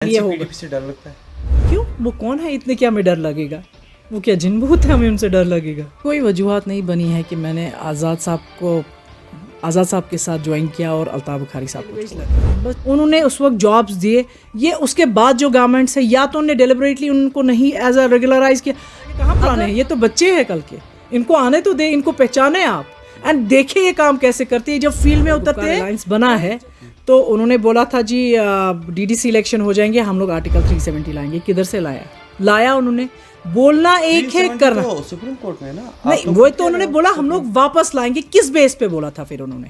ये होगा। से डर लगता है क्यों? वो कौन है, इतने क्या में डर लगेगा? वो क्या जिन भूत है, हमें उनसे डर लगेगा? कोई वजूहत नहीं बनी है कि मैंने आज़ाद साहब के साथ ज्वाइन किया और अल्ताफ़ बुखारी साहब को छोड़ा। बस उन्होंने उस वक्त जॉब्स दिए, ये उसके बाद जो गवर्नमेंट्स है या तो उन्होंने डेलिबरेटली उनको नहीं एज अ रेगुलराइज किया। कहाँ पुराने हैं, ये तो बच्चे हैं कल के, इनको आने तो दे, इनको पहचाने आप एंड देखे ये काम कैसे करती है। जब फील्ड में उतरते हैं अलायंस बना है तो उन्होंने बोला था जी डीडीसी इलेक्शन हो जाएंगे, हम लोग आर्टिकल 370 लाएंगे। किधर से लाया उन्होंने? बोलना एक है, करना तो सुप्रीम कोर्ट में ना नहीं। वो तो उन्होंने बोला हम लोग वापस लाएंगे, किस बेस पे बोला था फिर उन्होंने?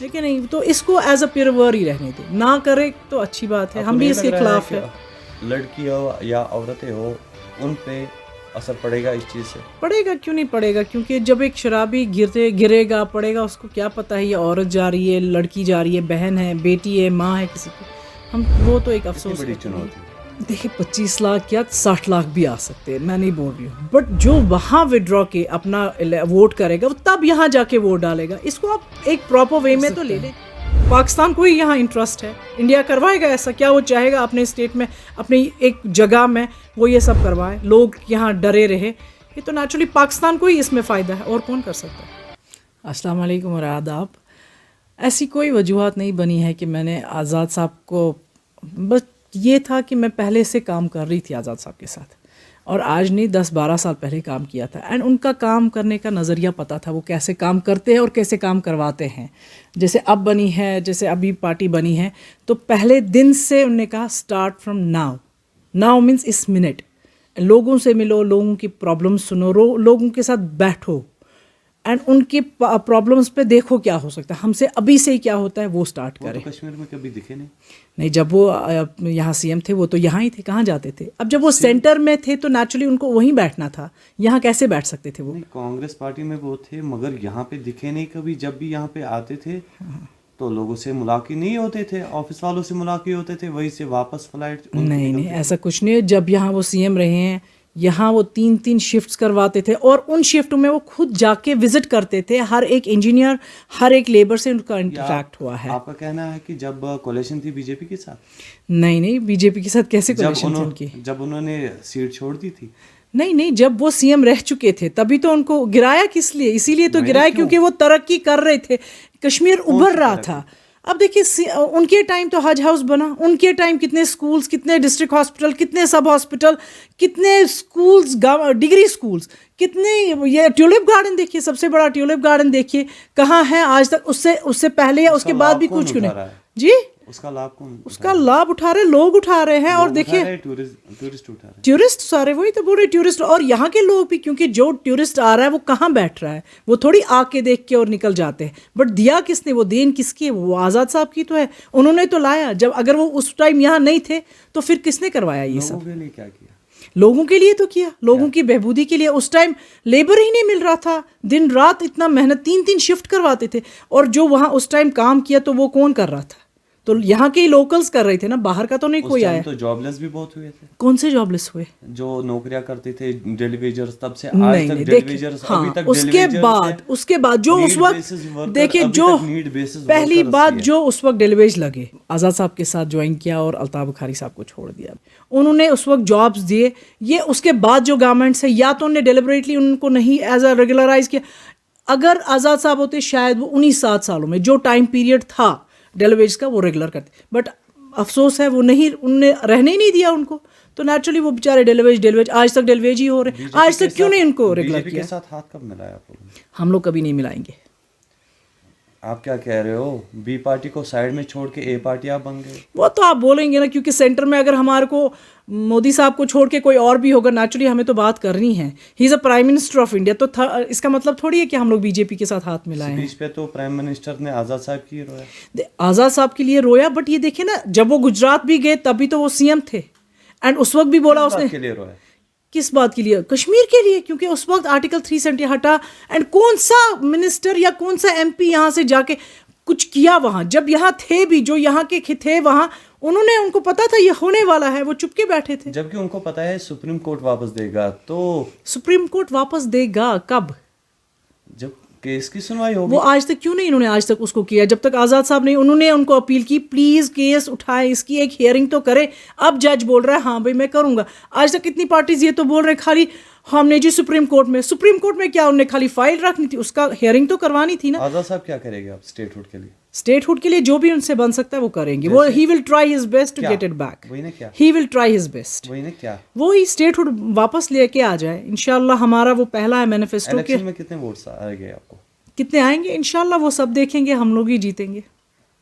लेकिन नहीं, तो इसको एज अ प्योर ही रहने दे, ना करे तो अच्छी बात है। हम भी इसके खिलाफ है। लड़की हो या औरतें हो, उन पे असर पड़ेगा इस चीज से? पड़ेगा, क्यों नहीं पड़ेगा? क्योंकि जब एक शराबी गिरेगा पड़ेगा, उसको क्या पता है ये औरत जा रही है, लड़की जा रही है, बहन है, बेटी है, माँ है किसी की। हम वो तो एक अफसोस बड़ी चुनौती। देखिए 25 लाख क्या 60 लाख भी आ सकते हैं, मैं नहीं बोल रही हूँ, बट जो वहाँ विड्रॉ के अपना वोट करेगा वो तब यहाँ जाके वोट डालेगा। इसको आप एक प्रॉपर वे में तो ले लें। पाकिस्तान को ही यहाँ इंटरेस्ट है, इंडिया करवाएगा ऐसा? क्या वो चाहेगा अपने स्टेट में, अपनी एक जगह में वो ये सब करवाए, लोग यहाँ डरे रहे? ये तो नेचुरली पाकिस्तान को ही इसमें फ़ायदा है, और कौन कर सकता है? अस्सलाम वालेकुम और आदाब। ऐसी कोई वजूहत नहीं बनी है कि मैंने आज़ाद साहब को, बस ये था कि मैं पहले से काम कर रही थी आज़ाद साहब के साथ, और आज नहीं 10-12 साल पहले काम किया था एंड उनका काम करने का नज़रिया पता था, वो कैसे काम करते हैं और कैसे काम करवाते हैं। जैसे अब बनी है, जैसे अभी पार्टी बनी है, तो पहले दिन से उन्होंने कहा स्टार्ट फ्रॉम नाउ मीन्स इस मिनट लोगों से मिलो, लोगों की प्रॉब्लम सुनो, लोगों के साथ बैठो एंड उनकी प्रॉब्लम्स पे देखो क्या हो सकता है, हमसे अभी से ही क्या होता है वो स्टार्ट करें। तो कश्मीर में कभी दिखे नहीं, जब वो यहाँ सीएम थे वो तो यहाँ ही थे, कहाँ जाते थे? अब जब वो सेंटर में थे तो नेचुरली उनको वहीं बैठना था, यहाँ कैसे बैठ सकते थे वो? नहीं, कांग्रेस पार्टी में वो थे मगर यहाँ पे दिखे नहीं कभी। जब भी यहाँ पे आते थे तो लोगों से मुलाकात नहीं होते थे, ऑफिस वालों से मुलाकात होते थे, वहीं से वापस फ्लाइट। नहीं ऐसा कुछ नहीं है। जब यहाँ वो सीएम रहे हैं, यहाँ वो 3-3 शिफ्ट्स करवाते थे और उन शिफ्ट में वो खुद जाके विजिट करते थे, हर एक इंजीनियर, हर एक लेबर से उनका इंटरेक्ट हुआ है। आपका कहना है कि जब कोalition थी बीजेपी के साथ? नहीं बीजेपी के साथ कैसे कोalition थी उनकी? जब उन्होंने सीट छोड़ दी थी? नहीं, जब वो सीएम रह चुके थे तभी तो उनको गिराया। किस लिए? इसीलिए तो गिराया क्योंकि वो तरक्की कर रहे थे, कश्मीर उभर रहा था। अब देखिए उनके टाइम तो हज हाउस बना, उनके टाइम कितने स्कूल्स, कितने डिस्ट्रिक्ट हॉस्पिटल, कितने सब हॉस्पिटल, कितने स्कूल्स, डिग्री स्कूल्स, कितने, ये ट्यूलिप गार्डन देखिए, सबसे बड़ा ट्यूलिप गार्डन देखिए कहाँ है आज तक। उससे पहले या उसके बाद भी कुछ क्यों नहीं जी? उसका लाभ कौन? उसका लाभ उठा रहे लोग, उठा रहे हैं। और देखिए टूरिस्ट सारे, वही तो बोल रहे टूरिस्ट, और यहाँ के लोग भी, क्योंकि जो टूरिस्ट आ रहा है वो कहाँ बैठ रहा है, वो थोड़ी आके देख के और निकल जाते हैं। बट दिया किसने? वो देन किसकी है? वो आज़ाद साहब की तो है, उन्होंने तो लाया। जब अगर वो उस टाइम यहाँ नहीं थे तो फिर किसने करवाया ये सब? लोगों के लिए क्या किया? लोगों के लिए तो किया, लोगों की बहबूदी के लिए। उस टाइम लेबर ही नहीं मिल रहा था, दिन रात इतना मेहनत, 3-3 शिफ्ट करवाते थे। और जो वहाँ उस टाइम काम किया तो वो कौन कर रहा था? तो यहाँ के ही लोकल्स कर रहे थे ना, बाहर का तो नहीं कोई आया। तो जॉबलेस भी बहुत हुए थे। कौन से जॉबलेस हुए? जो नौकरियां करते थे डेलीवेजर्स, तब से आज तक डेलीवेजर्स, हाँ, अभी तक उसके बाद जो उस वक्त देखिए, जो पहली बात जो उस वक्त डेलीवेज लगे, आज़ाद साहब के साथ ज्वाइन किया और अल्ताफ़ बुखारी साहब को छोड़ दिया। उन्होंने उस वक्त जॉब्स दिए, ये उसके बाद जो गवर्नमेंट्स है या तो उन्होंने डेलिबरेटली उनको नहीं एज अ रेगुलराइज किया। अगर आज़ाद साहब होते शायद वो 19-7 सालों में जो टाइम पीरियड था डेलीवेज का वो रेगुलर करते, बट अफसोस है वो नहीं, उनने रहने ही नहीं दिया उनको। तो नेचुरली वो बेचारे डेलीवेज आज तक डेलीवेज ही हो रहे। आज तक क्यों नहीं उनको रेगुलर किया? के साथ हाथ कब मिलाया आप लोगों ने? हम लोग कभी नहीं मिलाएंगे। आप क्या कह रहे हो? बी पार्टी को साइड में छोड़ के ए पार्टी आप बन गए? वो तो आप बोलेंगे ना, क्योंकि सेंटर में अगर हमारे को मोदी साहब को छोड़ के कोई और भी होगा, नेचुरली हमें तो बात करनी है। He is a prime minister of India, तो इसका मतलब थोड़ी है कि हम लोग बीजेपी के साथ हाथ मिलाए हैं। स्पीच पे तो प्राइम मिनिस्टर ने आज़ाद साहब की रोया, आज़ाद साहब के लिए रोया, बट ये देखिए ना, जब वो गुजरात भी गए तभी तो वो सीएम थे एंड उस वक्त भी बोला उसने। के लिए रोया? किस बात के लिए? कश्मीर के लिए, क्योंकि उस वक्त आर्टिकल 370 हटा एंड कौन सा मिनिस्टर या कौन सा एमपी यहाँ से जाके कुछ किया वहाँ? जब यहाँ थे भी, जो यहाँ के थे वहाँ, उन्होंने, उनको पता था ये होने वाला है, वो चुपके बैठे थे। जबकि उनको पता है सुप्रीम कोर्ट वापस देगा। तो सुप्रीम कोर्ट वापस देगा कब? जब केस की सुनवाई होगी। वो आज तक क्यों नहीं, इन्होंने आज तक उसको किया? जब तक आज़ाद साहब ने, उन्होंने उनको अपील की प्लीज केस उठाएं, इसकी एक हियरिंग तो करें। अब जज बोल रहा है हाँ भाई मैं करूंगा। आज तक कितनी पार्टीज ये तो बोल रहे हैं खाली हमने जी सुप्रीम कोर्ट में क्या उन्होंने खाली फाइल रखनी थी, उसका हियरिंग तो करवानी थी ना। आजाद साहब क्या करेंगे अब स्टेटहुड के लिए? स्टेटहुड के लिए जो भी उनसे बन सकता है वो करेंगे। वो he will try his best to get it back. वही ने क्या, he will try his best. वही ने क्या, वो ही स्टेटहुड वापस लेके आ जाए इंशाल्लाह। हमारा वो पहला है मैनिफेस्टो के। इलेक्शन में कितने वोट्स आ गए आपको? कितने आएंगे इंशाल्लाह वो सब देखेंगे, हम लोग ही जीतेंगे।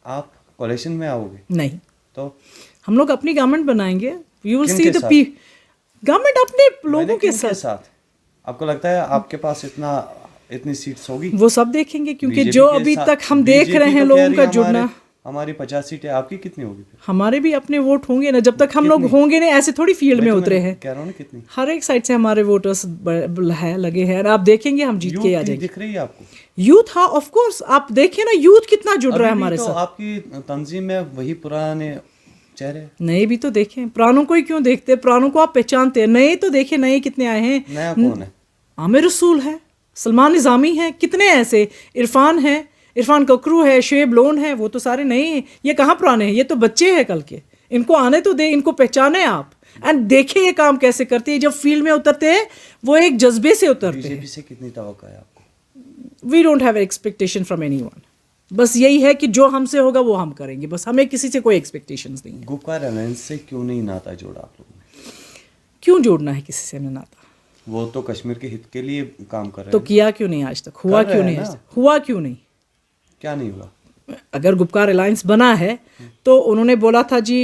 आप कोalition में आओगे? नहीं, तो हम लोग अपनी गवर्नमेंट बनाएंगे। यू विल सी किनके द साथ? गवर्नमेंट अपने लोगों के किनके साथ। आपको लगता है आपके पास इतनी सीट्स होगी? वो सब देखेंगे क्योंकि BJP जो के अभी साथ- तक हम देख BJP रहे हैं तो लोगों कह का रही है जुड़ना। हमारी 50 सीटें, आपकी कितनी होगी फिर? हमारे भी अपने वोट होंगे ना, जब तक हम लोग होंगे नहीं, ऐसे थोड़ी फील्ड में उतरे हैं। कह रहा हूँ ना कितनी, हर एक साइड से हमारे वोटर्स है लगे हैं। आप देखेंगे हम जीत के आ जाएंगे। दिख रही है आपको यूथ? हाँ ऑफ कोर्स, आप देखिए ना यूथ कितना जुड़ रहा है अभी भी हमारे तो साथ। आपकी तंजीम में वही पुराने चेहरे, नए भी तो देखें, पुरानों को ही क्यों देखते? पुरानों को आप पहचानते हैं, नए तो देखे, नए कितने आए हैं। नया कौन है? आमिर रसूल है, सलमान निज़ामी है, कितने ऐसे, इरफान है, इरफान ककरू है, शुएब लोन है, वो तो सारे नए हैं। ये कहाँ पुराने हैं? ये तो बच्चे हैं कल के। इनको आने तो दे, इनको पहचाने आप एंड देखें ये काम कैसे करते हैं। जब फील्ड में उतरते हैं वो एक जज्बे से उतरते हैं। बीजेपी से कितनी तवक्को है आपको? We don't have expectation from anyone. बस यही है कि जो हमसे होगा वो हम करेंगे, बस हमें किसी से कोई एक्सपेक्टेशंस नहीं है। गुपकार अलायंस से क्यों नहीं नाता जोड़ा आप लोगों ने? क्यों जोड़ना है किसी से हमें नाता? वो तो कश्मीर के हित के लिए काम कर रहे तो हैं। किया क्यों नहीं आज तक? हुआ कर रहे क्यों हैं नहीं आज ना। तक? हुआ क्यों नहीं? क्या नहीं हुआ? अगर गुपकार अलायंस बना है तो उन्होंने बोला था जी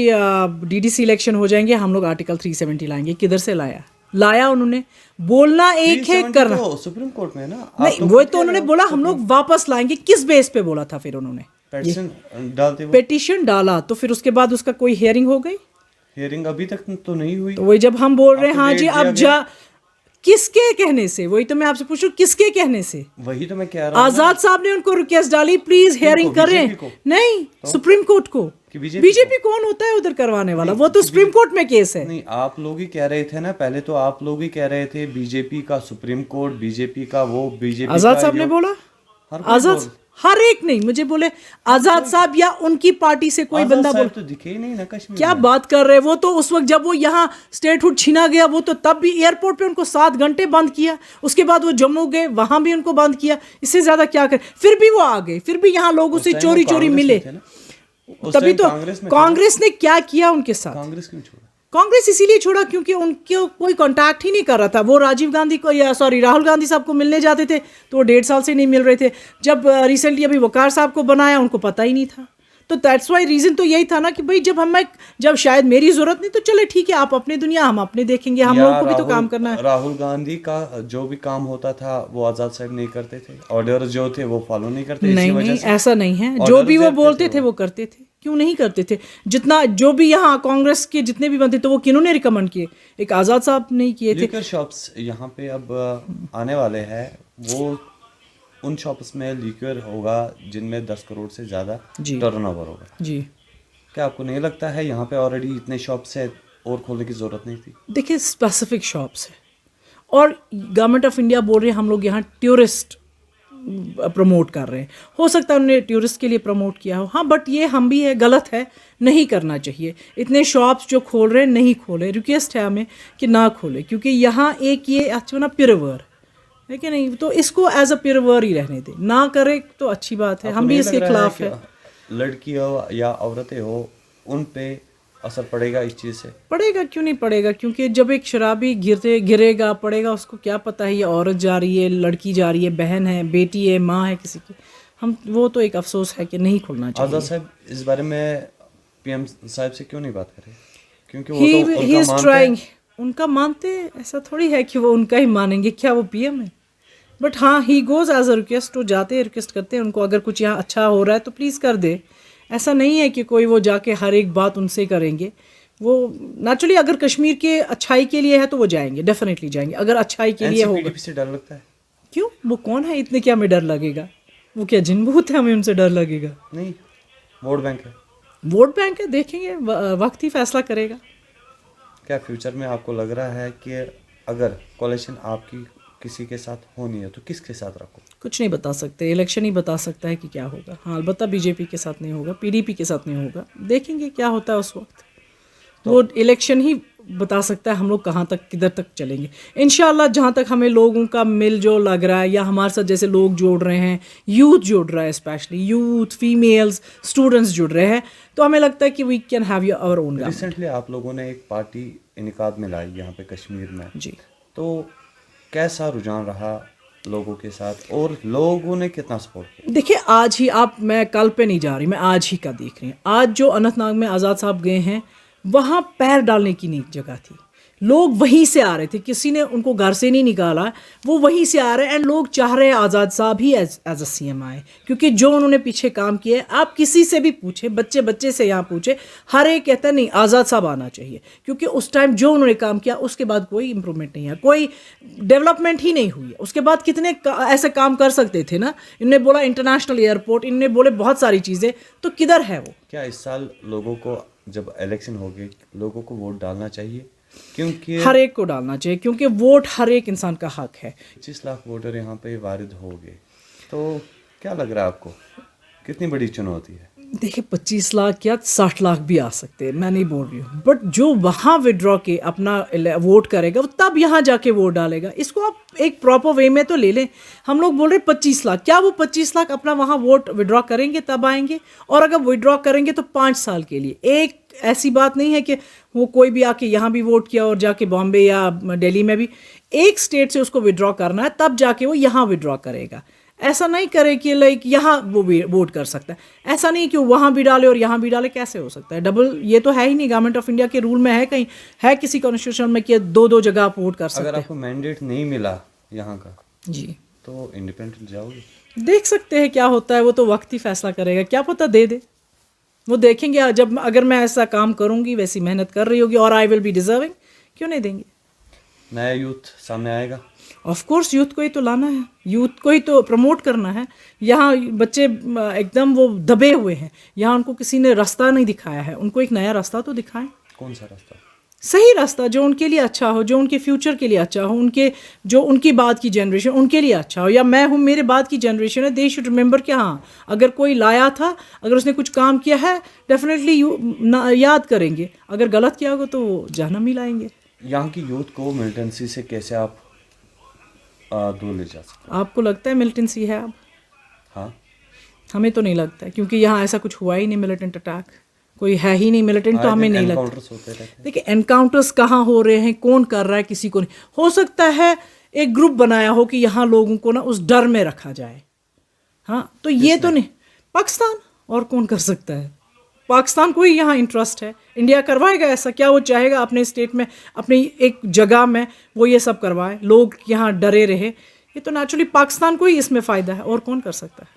डीडीसी इलेक्शन हो जाएंगे, हम लोग आर्टिकल 370 लाएंगे। किधर से लाया उन्होंने? बोलना एक है, 370 करना तो सुप्रीम कोर्ट में है ना। आप नहीं। तो वो खुद तो उन्होंने कह रहे बोला हो, हम लोग वापस लाएंगे। किस बेस पे बोला था फिर उन्होंने? पेटिशन डालते हुए पेटिशन डाला तो फिर उसके बाद उसका कोई हियरिंग हो गई? हियरिंग अभी तक तो नहीं हुई। तो वही जब हम बोल रहे हैं अब तो हाँ डेट जी दिया अब गया। जा, किसके कहने से? वही तो मैं आपसे पूछूं, किसके कहने से? वही तो मैं कह रहा हूँ आजाद साहब ने उनको रिक्वेस्ट डाली प्लीज हियरिंग करें। BJP को? नहीं, सुप्रीम कोर्ट को। कि BJP बीजेपी कौन होता है उधर करवाने वाला? वो तो सुप्रीम कोर्ट में केस है। नहीं, आप लोग ही कह रहे थे ना, पहले तो आप लोग ही कह रहे थे बीजेपी का सुप्रीम कोर्ट, बीजेपी का वो, बीजेपी आजाद साहब ने बोला, हर कोई आजाद हर एक नहीं, मुझे बोले आजाद साहब या उनकी पार्टी से कोई बंदा बोला। तो दिखे ही नहीं ना कश्मीर क्या में। बात कर रहे हैं? वो तो उस वक्त जब वो यहाँ स्टेटहुड छीना गया, वो तो तब भी एयरपोर्ट पे उनको 7 घंटे बंद किया। उसके बाद वो जम्मू गए, वहां भी उनको बंद किया। इससे ज्यादा क्या कर? फिर भी वो आ गए, फिर भी यहाँ लोगों से चोरी चोरी मिले। तभी तो कांग्रेस ने क्या किया उनके साथ? कांग्रेस क्यों छोड़ा? कांग्रेस इसीलिए छोड़ा क्योंकि उनके कोई कांटेक्ट ही नहीं कर रहा था। वो राजीव गांधी को या राहुल गांधी साहब को मिलने जाते थे तो वो 1.5 साल से नहीं मिल रहे थे। जब रिसेंटली अभी वकार साहब को बनाया, उनको पता ही नहीं था। तो दैट्स वाई रीजन तो यही था ना कि भाई जब शायद मेरी जरूरत नहीं तो चले ठीक है, आप अपनी दुनिया हम अपने देखेंगे, हम लोगों को भी तो काम करना है। राहुल गांधी का जो भी काम होता था वो आजाद साहब नहीं करते थे, ऑर्डर जो थे वो फॉलो नहीं करते। नहीं, ऐसा नहीं है। जो भी वो बोलते थे वो करते थे। क्यों नहीं करते थे? जितना जो भी यहाँ कांग्रेस के जितने भी बनते थे वो किन्होंने रिकमेंड किए? एक आजाद साहब नहीं किए थे। लिकर शॉप्स यहाँ पे अब आने वाले हैं, वो उन शॉप्स में लिकर होगा जिनमें 10 करोड़ से ज्यादा टर्नओवर होगा जी। क्या आपको नहीं लगता है यहाँ पे ऑलरेडी इतने शॉप्स है और खोलने की जरूरत नहीं थी? देखिए स्पेसिफिक शॉप्स है और गवर्नमेंट ऑफ इंडिया बोल रही है हम लोग यहाँ टूरिस्ट प्रमोट कर रहे हैं। हो सकता है उन्होंने टूरिस्ट के लिए प्रमोट किया हो, हाँ, बट ये हम भी है, गलत है, नहीं करना चाहिए। इतने शॉप्स जो खोल रहे हैं नहीं खोले। रिक्वेस्ट है हमें कि ना खोले क्योंकि यहाँ एक ये अच्छा ना पिरवर है कि नहीं, तो इसको एज अ पिरवर ही रहने दे, ना करे तो अच्छी बात है। हम भी इसके खिलाफ है। लड़की हो या औरतें हो उन पे असर पड़ेगा इस चीज़ से? पड़ेगा, क्यों नहीं पड़ेगा? क्योंकि जब एक शराबी गिरेगा पड़ेगा, उसको क्या पता है ये औरत जा रही है, लड़की जा रही है, बहन है, बेटी है, माँ है किसी की। हम वो तो एक अफसोस है कि नहीं खुलना चाहिए। आजाद साहब इस बारे में पीएम साहब से क्यों नहीं बात कर रहे? क्योंकि वो तो ही इज ट्राइंग। उनका मानते, ऐसा थोड़ी है कि वो उनका ही मानेंगे, क्या वो पीएम है? बट हाँ, he goes as a request, वो जाते हैं, रिक्वेस्ट करते हैं उनको, अगर कुछ यहाँ अच्छा हो रहा है तो प्लीज़ कर दे। ऐसा नहीं है कि कोई वो जाके हर एक बात उनसे करेंगे। वो नेचुरली अगर कश्मीर के अच्छाई के लिए है तो वो जाएंगे, डेफिनेटली जाएंगे अगर अच्छाई के लिए होगा। एनसीपीडीपी से डर लगता है? क्यों? वो कौन है इतने, क्या हमें डर लगेगा? वो क्या जिनभूत है हमें उनसे डर लगेगा? नहीं, वोट बैंक है। वोट बैंक है, देखेंगे, वक्त ही फैसला करेगा। क्या फ्यूचर में आपको लग रहा है कि अगर कोalition आपकी किसी के साथ होनी है तो किसके साथ रखो? कुछ नहीं बता सकते, इलेक्शन ही बता सकता है कि क्या होगा. हाँ अलबत्ता बीजेपी के साथ नहीं होगा, पीडीपी के साथ नहीं होगा, देखेंगे क्या होता है उस वक्त. वो इलेक्शन ही बता सकता है हम लोग कहाँ तक किधर तक चलेंगे. इंशाल्लाह जहाँ तक हमें लोगों का मिल जो लग रहा है या हमारे साथ जैसे लोग जोड़ रहे हैं, यूथ जुड़ रहा है, स्पेशली यूथ, फीमेल्स, स्टूडेंट्स जुड़ रहे हैं, तो हमें लगता है कि we can have our own government. Recently आप लोगों ने एक पार्टी इनकाद में लाई यहाँ पे कश्मीर में, जी. तो कैसा रुझान रहा लोगों के साथ और लोगों ने कितना सपोर्ट किया? देखिए आज ही मैं कल पे नहीं जा रही, मैं आज ही का देख रही हूँ. आज जो अनंतनाग में आज़ाद साहब गए हैं वहाँ पैर डालने की नहीं जगह थी. लोग वहीं से आ रहे थे, किसी ने उनको घर से नहीं निकाला, वो वहीं से आ रहे हैं. एंड लोग चाह रहे हैं आज़ाद साहब ही एज अ सीएम आए, क्योंकि जो उन्होंने पीछे काम किया है. आप किसी से भी पूछे, बच्चे से यहाँ पूछे, हर एक कहता है नहीं आज़ाद साहब आना चाहिए, क्योंकि उस टाइम जो उन्होंने काम किया उसके बाद कोई इंप्रूवमेंट नहीं है, कोई डेवलपमेंट ही नहीं हुई है. उसके बाद कितने ऐसे काम कर सकते थे ना. इनने बोला इंटरनेशनल एयरपोर्ट, इनने बोले बहुत सारी चीज़ें, तो किधर है वो? क्या इस साल लोगों को जब इलेक्शन हो गए लोगों को वोट डालना चाहिए? क्योंकि हर एक को डालना चाहिए, क्योंकि वोट हर एक इंसान का हक है. 25 लाख वोटर यहाँ पे वारिद हो गए, तो क्या लग रहा है आपको कितनी बड़ी चुनौती है? देखिए 25 लाख क्या 60 लाख भी आ सकते हैं, मैं नहीं बोल रही हूँ, बट जो वहाँ विड्रॉ के अपना वोट करेगा वो तब यहाँ जाके वोट डालेगा. इसको आप एक प्रॉपर वे में तो ले लें. हम लोग बोल रहे 25 लाख, क्या वो 25 लाख अपना वहाँ वोट विड्रॉ करेंगे तब आएंगे? और अगर विड्रॉ करेंगे तो 5 साल के लिए. एक ऐसी बात नहीं है कि वो कोई भी आके यहाँ भी वोट किया और जाके बॉम्बे या दिल्ली में भी एक स्टेट से उसको विड्रॉ करना है तब जाके वो यहाँ विड्रॉ करेगा. ऐसा नहीं करे कि लाइक यहाँ वो भी वोट कर सकता है. ऐसा नहीं कि वहाँ भी डाले और यहाँ भी डाले, कैसे हो सकता है? डबल ये तो है ही नहीं. गवर्नमेंट ऑफ इंडिया के रूल में है, कहीं है किसी कॉन्स्टिट्यूशन में कि दो जगह आप वोट कर सकते अगर हैं? आपको मैंडेट नहीं मिला यहाँ का जी तो इंडिपेंडेंट जाओगे? देख सकते हैं क्या होता है, वो तो वक्त ही फैसला करेगा. क्या पता दे दे, वो देखेंगे. जब अगर मैं ऐसा काम करूँगी, वैसी मेहनत कर रही होगी और आई विल बी डिजर्विंग, क्यों नहीं देंगे? नया यूथ सामने आएगा. ऑफ कोर्स यूथ को ही तो लाना है, यूथ को ही तो प्रमोट करना है. यहाँ बच्चे एकदम वो दबे हुए हैं, यहाँ उनको किसी ने रास्ता नहीं दिखाया है. उनको एक नया रास्ता तो दिखाएं. कौन सा रास्ता? सही रास्ता जो उनके लिए अच्छा हो, जो उनके फ्यूचर के लिए अच्छा हो, उनके जो उनकी बाद की जनरेशन उनके लिए अच्छा हो. या मैं हूँ, मेरे बाद की जनरेशन है, दे शुड रिमेंबर कि हाँ अगर कोई लाया था, अगर उसने कुछ काम किया है, डेफिनेटली याद करेंगे. अगर गलत किया होगा तो वो जहन्नम ही लाएंगे. यहाँ की यूथ को मिलिटेंसी से कैसे आप दूर ले जा सकते? आपको लगता है मिलिटेंसी है अब? हाँ, हमें तो नहीं लगता है, क्योंकि यहाँ ऐसा कुछ हुआ ही नहीं. मिलिटेंट अटैक कोई है ही नहीं मिलिटेंट, तो हमें नहीं लगता. एनकाउंटर्स होते रहते हैं. देखिए एनकाउंटर्स कहाँ हो रहे हैं, कौन कर रहा है, किसी को नहीं. हो सकता है एक ग्रुप बनाया हो कि यहाँ लोगों को ना उस डर में रखा जाए. हाँ तो ये तो नहीं, पाकिस्तान. और कौन कर सकता है? पाकिस्तान को ही यहाँ इंटरेस्ट है. इंडिया करवाएगा ऐसा? क्या वो चाहेगा अपने स्टेट में, अपनी एक जगह में वो ये सब करवाए, लोग यहाँ डरे रहे? ये तो नेचुरली पाकिस्तान को ही इसमें फ़ायदा है, और कौन कर सकता है?